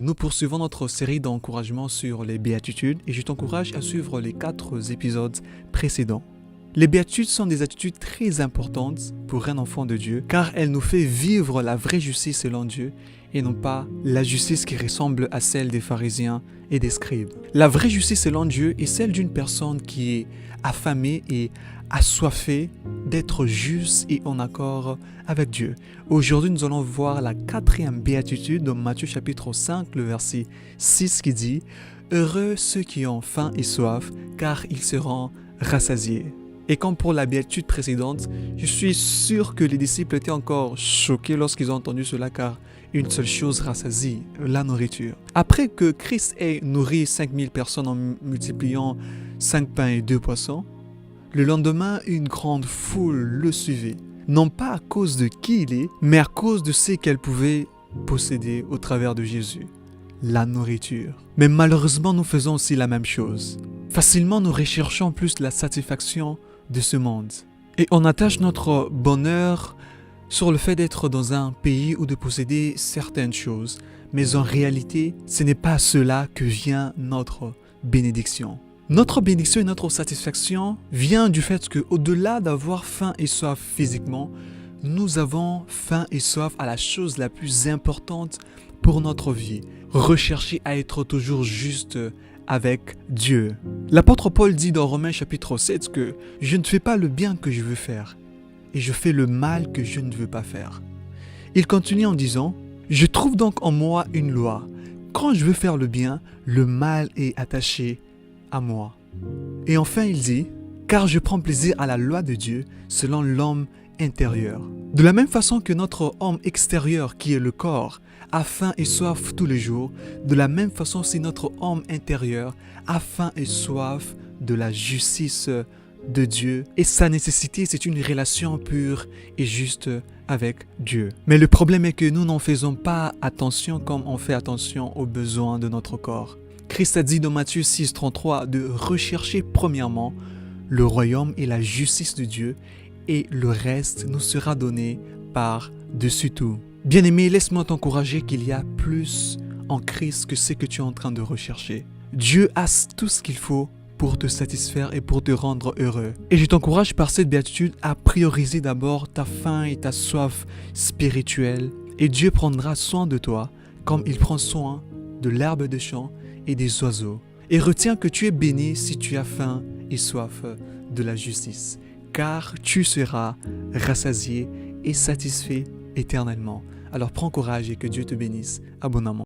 Nous poursuivons notre série d'encouragement sur les béatitudes et je t'encourage à suivre les 4 épisodes précédents. Les béatitudes sont des attitudes très importantes pour un enfant de Dieu car elles nous font vivre la vraie justice selon Dieu et non pas la justice qui ressemble à celle des pharisiens et des scribes. La vraie justice selon Dieu est celle d'une personne qui est affamée et assoiffée d'être juste et en accord avec Dieu. Aujourd'hui, nous allons voir la 4e béatitude dans Matthieu chapitre 5, le verset 6 qui dit « Heureux ceux qui ont faim et soif, car ils seront rassasiés. » Et comme pour la béatitude précédente, je suis sûr que les disciples étaient encore choqués lorsqu'ils ont entendu cela car une seule chose rassasie, la nourriture. Après que Christ ait nourri 5000 personnes en multipliant 5 pains et 2 poissons, le lendemain, une grande foule le suivait, non pas à cause de qui il est, mais à cause de ce qu'elle pouvait posséder au travers de Jésus, la nourriture. Mais malheureusement, nous faisons aussi la même chose. Facilement, nous recherchons plus la satisfaction de ce monde. Et on attache notre bonheur sur le fait d'être dans un pays ou de posséder certaines choses. Mais en réalité, ce n'est pas à cela que vient notre bénédiction. Notre bénédiction et notre satisfaction vient du fait qu'au-delà d'avoir faim et soif physiquement, nous avons faim et soif à la chose la plus importante pour notre vie. Rechercher à être toujours juste avec Dieu. L'apôtre Paul dit dans Romains chapitre 7 que « Je ne fais pas le bien que je veux faire, et je fais le mal que je ne veux pas faire. » Il continue en disant « Je trouve donc en moi une loi. Quand je veux faire le bien, le mal est attaché à moi. » Et enfin il dit « Car je prends plaisir à la loi de Dieu selon l'homme intérieur. » De la même façon que notre homme extérieur qui est le corps a faim et soif tous les jours, de la même façon c'est notre homme intérieur a faim et soif de la justice de Dieu et sa nécessité c'est une relation pure et juste avec Dieu. Mais le problème est que nous n'en faisons pas attention comme on fait attention aux besoins de notre corps. Christ a dit dans Matthieu 6, 33 de rechercher premièrement le royaume et la justice de Dieu et le reste nous sera donné par-dessus tout. Bien-aimé, laisse-moi t'encourager qu'il y a plus en Christ que ce que tu es en train de rechercher. Dieu a tout ce qu'il faut pour te satisfaire et pour te rendre heureux. Et je t'encourage par cette béatitude à prioriser d'abord ta faim et ta soif spirituelle et Dieu prendra soin de toi comme il prend soin de l'herbe des champs et des oiseaux. Et retiens que tu es béni si tu as faim et soif de la justice, car tu seras rassasié et satisfait éternellement. Alors prends courage et que Dieu te bénisse abondamment.